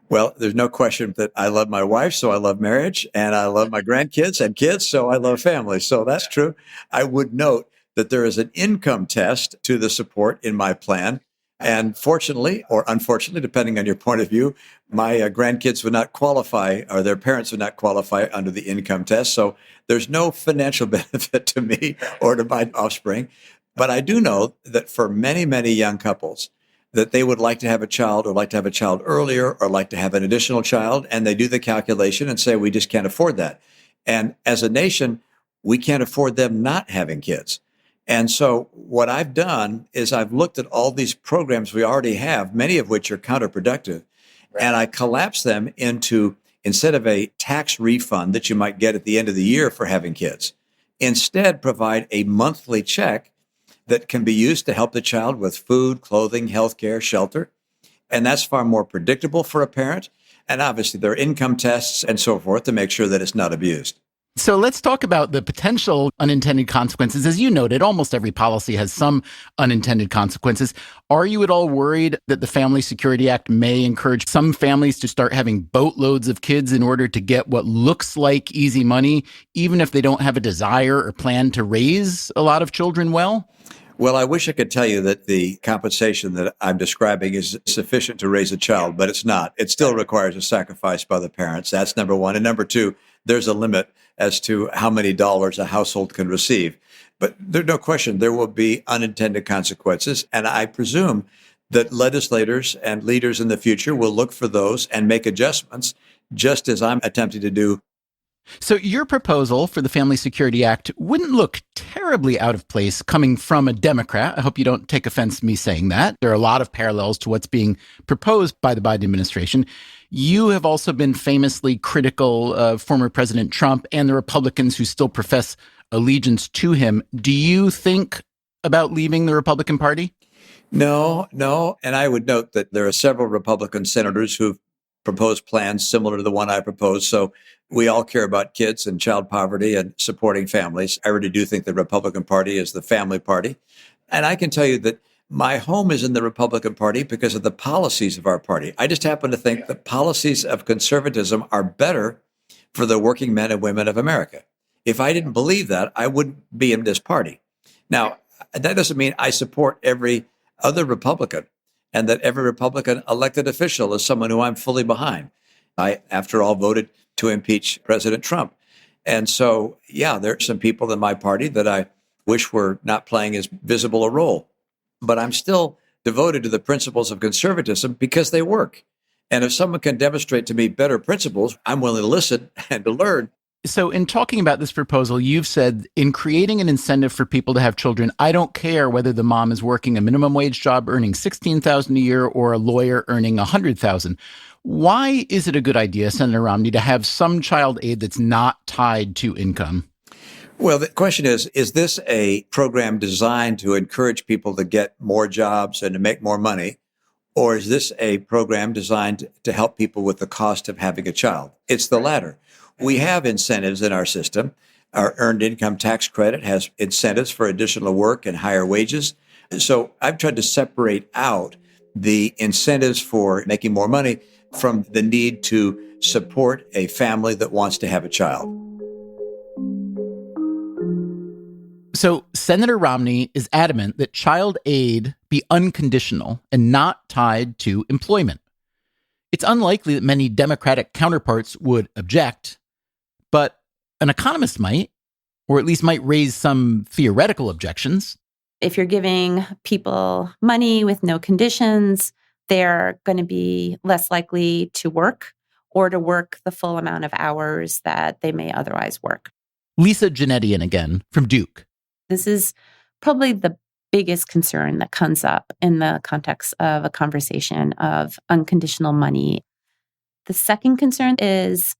Well, there's no question that I love my wife, so I love marriage, and I love my grandkids and kids, so I love family. So that's true. I would note that there is an income test to the support in my plan. And fortunately, or unfortunately, depending on your point of view, my grandkids would not qualify, or their parents would not qualify under the income test. So there's no financial benefit to me or to my offspring. But I do know that for many, many young couples, that they would like to have a child or like to have a child earlier or like to have an additional child. And they do the calculation and say, we just can't afford that. And as a nation, we can't afford them not having kids. And so what I've done is I've looked at all these programs we already have, many of which are counterproductive, and I collapsed them into, instead of a tax refund that you might get at the end of the year for having kids, instead provide a monthly check that can be used to help the child with food, clothing, healthcare, shelter. And that's far more predictable for a parent. And obviously there are income tests and so forth to make sure that it's not abused.
So let's talk about the potential unintended consequences. As you noted, almost every policy has some unintended consequences. Are you at all worried that the Family Security Act may encourage some families to start having boatloads of kids in order to get what looks like easy money, even if they don't have a desire or plan to raise a lot of children well?
Well, I wish I could tell you that the compensation that I'm describing is sufficient to raise a child, but it's not. It still requires a sacrifice by the parents. That's number one. And number two, there's a limit as to how many dollars a household can receive. But there's no question there will be unintended consequences. And I presume that legislators and leaders in the future will look for those and make adjustments, just as I'm attempting to do.
So your proposal for the Family Security Act wouldn't look terribly out of place coming from a Democrat. I hope you don't take offense to me saying that. There are a lot of parallels to what's being proposed by the Biden administration. You have also been famously critical of former President Trump and the Republicans who still profess allegiance to him. Do you think about leaving the Republican Party?
No. And I would note that there are several Republican senators who've proposed plans similar to the one I proposed. So we all care about kids and child poverty and supporting families. I really do think the Republican Party is the family party. And I can tell you that my home is in the Republican Party because of the policies of our party. I just happen to think the policies of conservatism are better for the working men and women of America. If I didn't believe that, I wouldn't be in this party. Now, that doesn't mean I support every other Republican and that every Republican elected official is someone who I'm fully behind. I, after all, voted to impeach President Trump. And so, yeah, there are some people in my party that I wish were not playing as visible a role. But I'm still devoted to the principles of conservatism because they work. And if someone can demonstrate to me better principles, I'm willing to listen and to learn.
So in talking about this proposal, you've said in creating an incentive for people to have children, I don't care whether the mom is working a minimum wage job earning $16,000 a year or a lawyer earning $100,000. Why is it a good idea, Senator Romney, to have some child aid that's not tied to income?
Well, the question is this a program designed to encourage people to get more jobs and to make more money? Or is this a program designed to help people with the cost of having a child? It's the latter. We have incentives in our system. Our earned income tax credit has incentives for additional work and higher wages. So I've tried to separate out the incentives for making more money from the need to support a family that wants to have a child.
So Senator Romney is adamant that child aid be unconditional and not tied to employment. It's unlikely that many Democratic counterparts would object, but an economist might, or at least might raise some theoretical objections.
If you're giving people money with no conditions, they're going to be less likely to work or to work the full amount of hours that they may otherwise work.
Lisa Janetian again from Duke.
This is probably the biggest concern that comes up in the context of a conversation of unconditional money. The second concern is,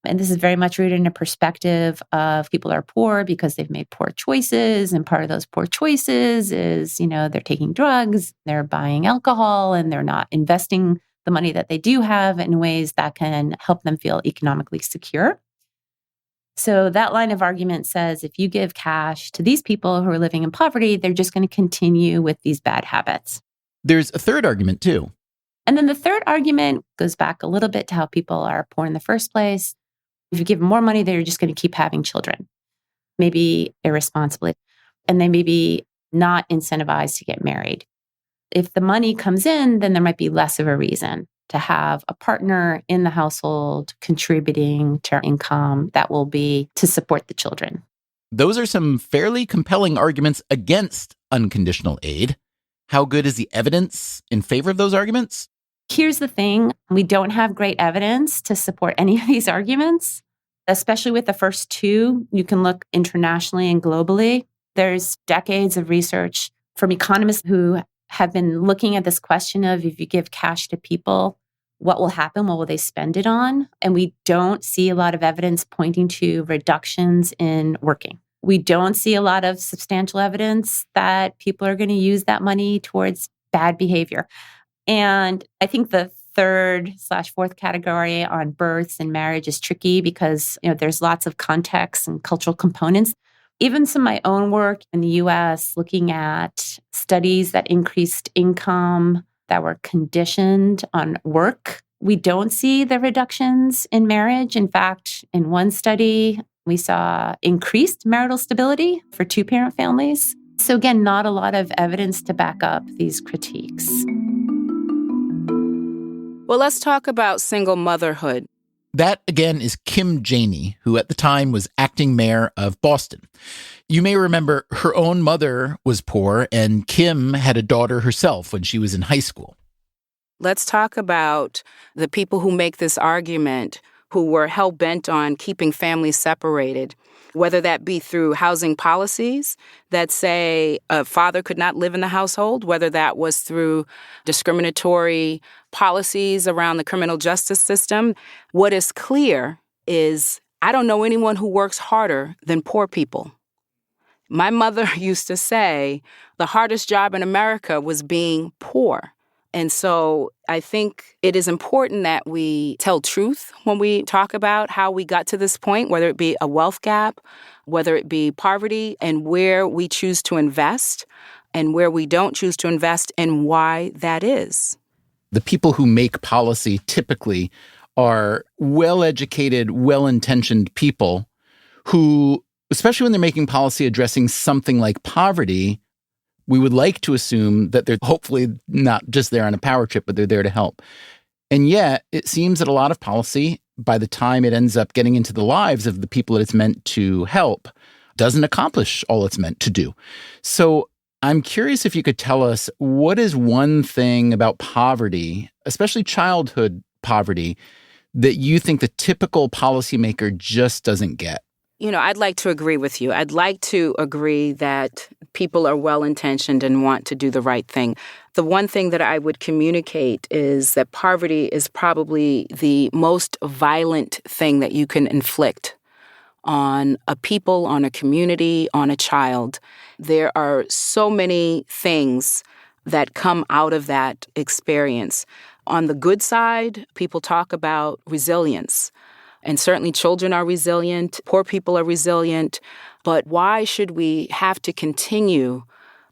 and this is very much rooted in a perspective of people are poor because they've made poor choices. And part of those poor choices is, they're taking drugs, they're buying alcohol, and they're not investing the money that they do have in ways that can help them feel economically secure. So that line of argument says if you give cash to these people who are living in poverty, they're just going to continue with these bad habits.
There's a third argument too.
And then the third argument goes back a little bit to how people are poor in the first place. If you give them more money, they're just going to keep having children, maybe irresponsibly, and they may be not incentivized to get married. If the money comes in, then there might be less of a reason to have a partner in the household contributing to income that will be to support the children.
Those are some fairly compelling arguments against unconditional aid. How good is the evidence in favor of those arguments?
Here's the thing. We don't have great evidence to support any of these arguments, especially with the first two. You can look internationally and globally. There's decades of research from economists who have been looking at this question of if you give cash to people, what will happen? What will they spend it on? And we don't see a lot of evidence pointing to reductions in working. We don't see a lot of substantial evidence that people are going to use that money towards bad behavior. And I think the third/fourth category on births and marriage is tricky because, there's lots of context and cultural components. Even some of my own work in the US, looking at studies that increased income that were conditioned on work, we don't see the reductions in marriage. In fact, in one study, we saw increased marital stability for two-parent families. So again, not a lot of evidence to back up these critiques.
Well, let's talk about single motherhood.
That, again, is Kim Janey, who at the time was acting mayor of Boston. You may remember her own mother was poor, and Kim had a daughter herself when she was in high school.
Let's talk about the people who make this argument who were hell-bent on keeping families separated, whether that be through housing policies that say a father could not live in the household, whether that was through discriminatory policies around the criminal justice system. What is clear is I don't know anyone who works harder than poor people. My mother used to say the hardest job in America was being poor. And so I think it is important that we tell truth when we talk about how we got to this point, whether it be a wealth gap, whether it be poverty, and where we choose to invest and where we don't choose to invest and why that is.
The people who make policy typically are well-educated, well-intentioned people who, especially when they're making policy addressing something like poverty, we would like to assume that they're hopefully not just there on a power trip, but they're there to help. And yet, it seems that a lot of policy, by the time it ends up getting into the lives of the people that it's meant to help, doesn't accomplish all it's meant to do. So I'm curious if you could tell us, what is one thing about poverty, especially childhood poverty, that you think the typical policymaker just doesn't get?
I'd like to agree with you. I'd like to agree that people are well-intentioned and want to do the right thing. The one thing that I would communicate is that poverty is probably the most violent thing that you can inflict on a people, on a community, on a child. There are so many things that come out of that experience. On the good side, people talk about resilience. And certainly children are resilient, poor people are resilient. But why should we have to continue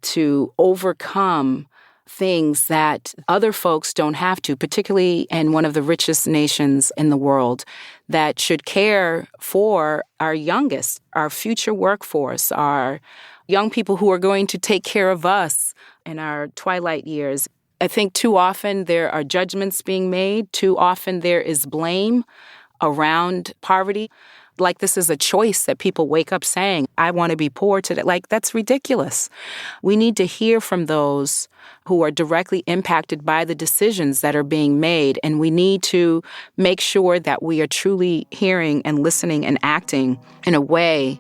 to overcome things that other folks don't have to, particularly in one of the richest nations in the world, that should care for our youngest, our future workforce, our young people who are going to take care of us in our twilight years? I think too often there are judgments being made. Too often there is blame around poverty. Like this is a choice that people wake up saying, I want to be poor today. Like, that's ridiculous. We need to hear from those who are directly impacted by the decisions that are being made. And we need to make sure that we are truly hearing and listening and acting in a way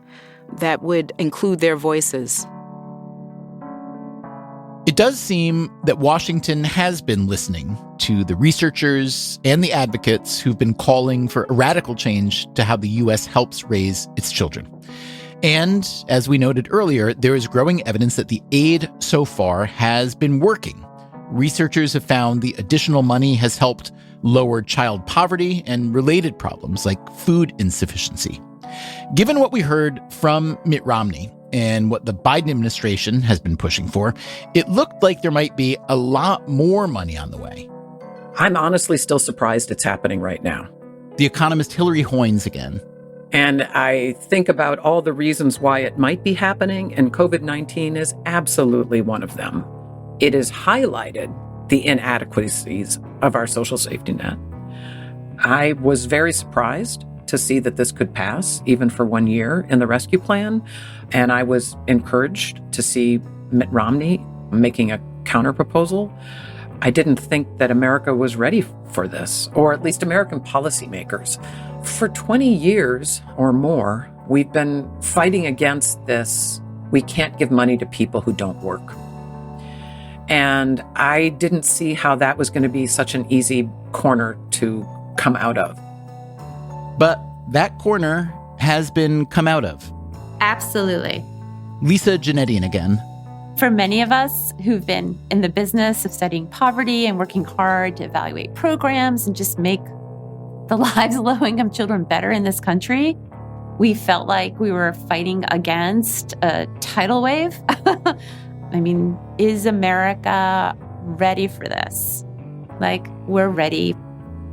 that would include their voices.
It does seem that Washington has been listening to the researchers and the advocates who've been calling for a radical change to how the U.S. helps raise its children. And as we noted earlier, there is growing evidence that the aid so far has been working. Researchers have found the additional money has helped lower child poverty and related problems like food insufficiency. Given what we heard from Mitt Romney and what the Biden administration has been pushing for, it looked like there might be a lot more money on the way.
I'm honestly still surprised it's happening right now.
The economist Hillary Hoynes again.
And I think about all the reasons why it might be happening, and COVID-19 is absolutely one of them. It has highlighted the inadequacies of our social safety net. I was very surprised to see that this could pass, even for 1 year in the rescue plan. And I was encouraged to see Mitt Romney making a counterproposal. I didn't think that America was ready for this, or at least American policymakers. For 20 years or more, we've been fighting against this. We can't give money to people who don't work. And I didn't see how that was going to be such an easy corner to come out of.
But that corner has been come out of.
Absolutely.
Lisa Janetian again.
For many of us who've been in the business of studying poverty and working hard to evaluate programs and just make the lives of low-income children better in this country, we felt like we were fighting against a tidal wave. I mean, is America ready for this? Like, we're ready.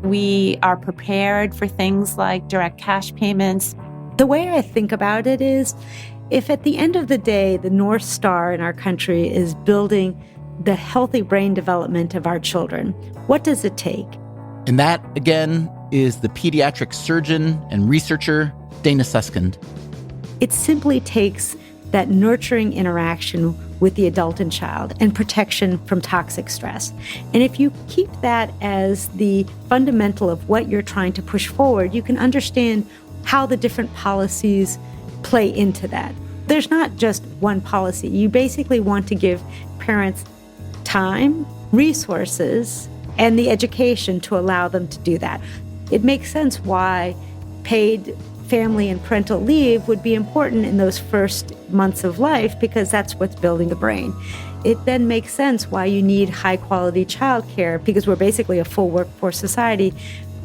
We are prepared for things like direct cash payments.
The way I think about it is, if at the end of the day, the North Star in our country is building the healthy brain development of our children, what does it take?
And that, again, is the pediatric surgeon and researcher, Dana Suskind.
It simply takes that nurturing interaction with the adult and child and protection from toxic stress. And if you keep that as the fundamental of what you're trying to push forward, you can understand how the different policies play into that. There's not just one policy. You basically want to give parents time, resources, and the education to allow them to do that. It makes sense why paid family and parental leave would be important in those first months of life, because that's what's building the brain. It then makes sense why you need high-quality childcare, because we're basically a full workforce society.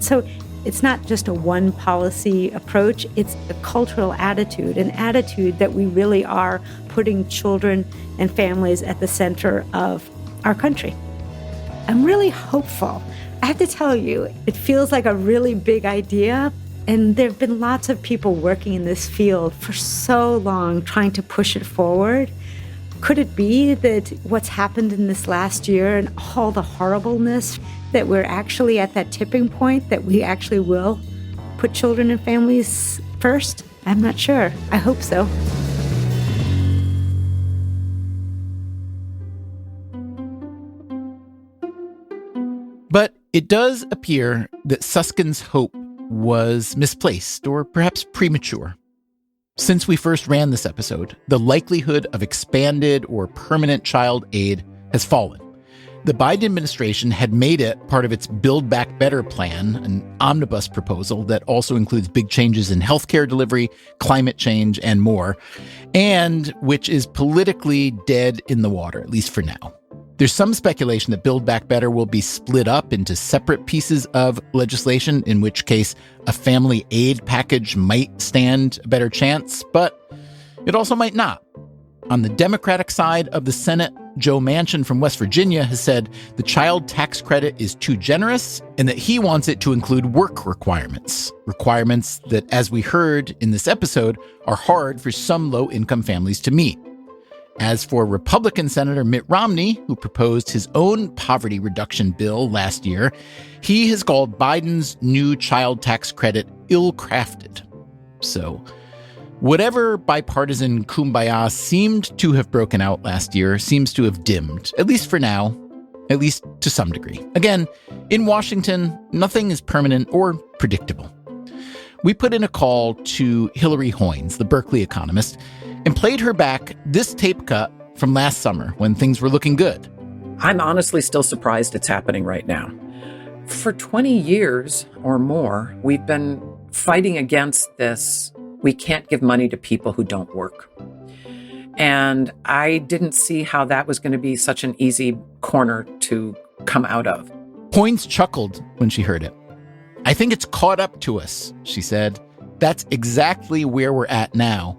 So it's not just a one policy approach, it's a cultural attitude, an attitude that we really are putting children and families at the center of our country. I'm really hopeful. I have to tell you, it feels like a really big idea, and there have been lots of people working in this field for so long trying to push it forward. Could it be that what's happened in this last year and all the horribleness, that we're actually at that tipping point, that we actually will put children and families first? I'm not sure. I hope so.
But it does appear that Suskind's hope was misplaced or perhaps premature. Since we first ran this episode, the likelihood of expanded or permanent child aid has fallen. The Biden administration had made it part of its Build Back Better plan, an omnibus proposal that also includes big changes in healthcare delivery, climate change, and more, and which is politically dead in the water, at least for now. There's some speculation that Build Back Better will be split up into separate pieces of legislation, in which case a family aid package might stand a better chance, but it also might not. On the Democratic side of the Senate, Joe Manchin from West Virginia has said the child tax credit is too generous and that he wants it to include work requirements that, as we heard in this episode, are hard for some low-income families to meet. As for Republican Senator Mitt Romney, who proposed his own poverty reduction bill last year, he has called Biden's new child tax credit ill-crafted. So, whatever bipartisan kumbaya seemed to have broken out last year seems to have dimmed, at least for now, at least to some degree. Again, in Washington, nothing is permanent or predictable. We put in a call to Hillary Hoynes, the Berkeley economist, and played her back this tape cut from last summer when things were looking good.
I'm honestly still surprised it's happening right now. For 20 years or more, we've been fighting against this. We can't give money to people who don't work. And I didn't see how that was going to be such an easy corner to come out of.
Hoynes chuckled when she heard it. "I think it's caught up to us," she said. "That's exactly where we're at now."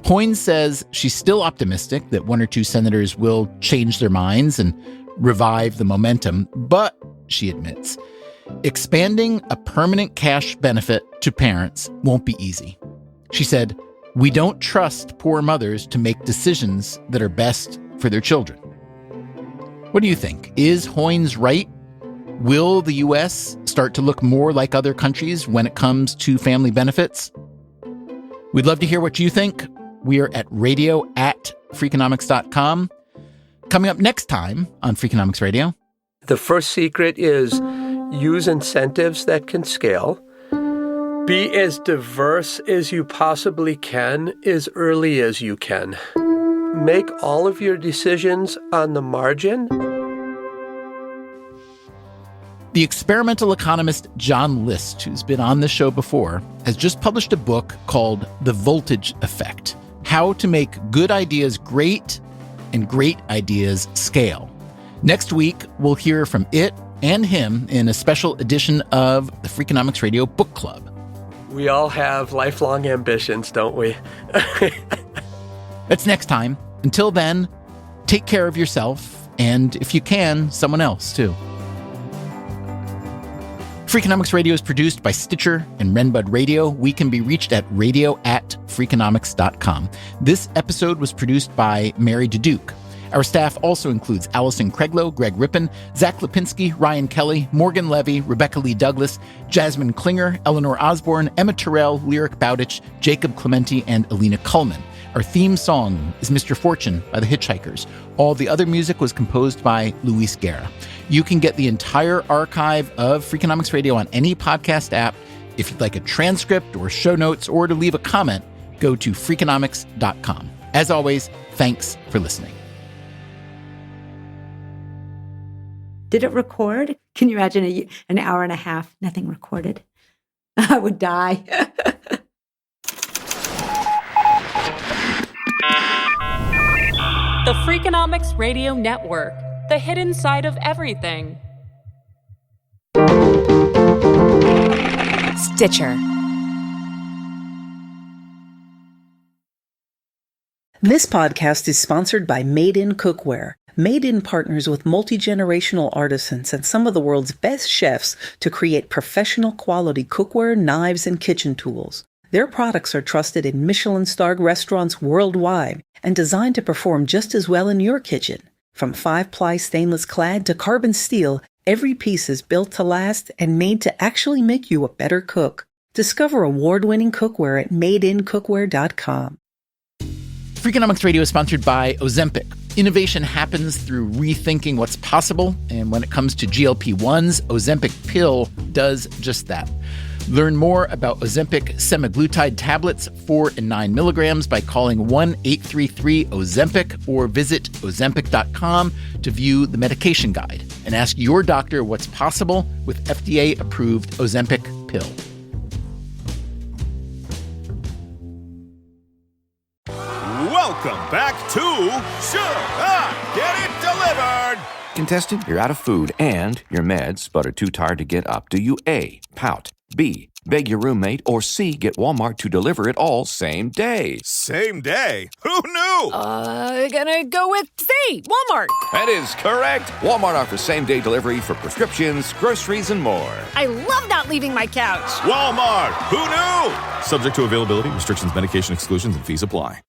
Hoynes says she's still optimistic that one or two senators will change their minds and revive the momentum, but, she admits, expanding a permanent cash benefit to parents won't be easy. She said, "We don't trust poor mothers to make decisions that are best for their children." What do you think? Is Hoynes right? Will the U.S. start to look more like other countries when it comes to family benefits? We'd love to hear what you think. We are at radio@freakonomics.com. Coming up next time on Freakonomics Radio.
The first secret is use incentives that can scale. Be as diverse as you possibly can as early as you can. Make all of your decisions on the margin.
The experimental economist John List, who's been on this show before, has just published a book called The Voltage Effect: How to Make Good Ideas Great and Great Ideas Scale. Next week, we'll hear from it and him in a special edition of the Freakonomics Radio Book Club.
We all have lifelong ambitions, don't we?
That's next time. Until then, take care of yourself, and if you can, someone else too. Freakonomics Radio is produced by Stitcher and Renbud Radio. We can be reached at radio@freakonomics.com. This episode was produced by Mary Duduke. Our staff also includes Allison Craiglow, Greg Rippin, Zach Lipinski, Ryan Kelly, Morgan Levy, Rebecca Lee Douglas, Jasmine Klinger, Eleanor Osborne, Emma Terrell, Lyric Bowditch, Jacob Clementi, and Alina Kuhlman. Our theme song is Mr. Fortune by the Hitchhikers. All the other music was composed by Luis Guerra. You can get the entire archive of Freakonomics Radio on any podcast app. If you'd like a transcript or show notes or to leave a comment, go to Freakonomics.com. As always, thanks for listening.
Did it record? Can you imagine an hour and a half, nothing recorded? I would die.
The Freakonomics Radio Network, the hidden side of everything.
Stitcher.
This podcast is sponsored by Made In Cookware. Made In partners with multi-generational artisans and some of the world's best chefs to create professional quality cookware, knives, and kitchen tools. Their products are trusted in Michelin-starred restaurants worldwide and designed to perform just as well in your kitchen. From 5-ply stainless clad to carbon steel, every piece is built to last and made to actually make you a better cook. Discover award-winning cookware at madeincookware.com.
Freakonomics Radio is sponsored by Ozempic. Innovation happens through rethinking what's possible, and when it comes to GLP-1s, Ozempic pill does just that. Learn more about Ozempic semaglutide tablets, 4 and 9 milligrams, by calling 1-833-OZEMPIC or visit Ozempic.com to view the medication guide and ask your doctor what's possible with FDA-approved Ozempic pill.
Welcome back to Should I Get It Delivered?
Contestant, you're out of food and your meds, but are too tired to get up. Do you A, pout, B, beg your roommate, or C, get Walmart to deliver it all same day?
Same day? Who knew?
Gonna go with C, Walmart.
That is correct. Walmart offers same-day delivery for prescriptions, groceries, and more.
I love not leaving my couch.
Walmart. Who knew? Subject to availability, restrictions, medication exclusions, and fees apply.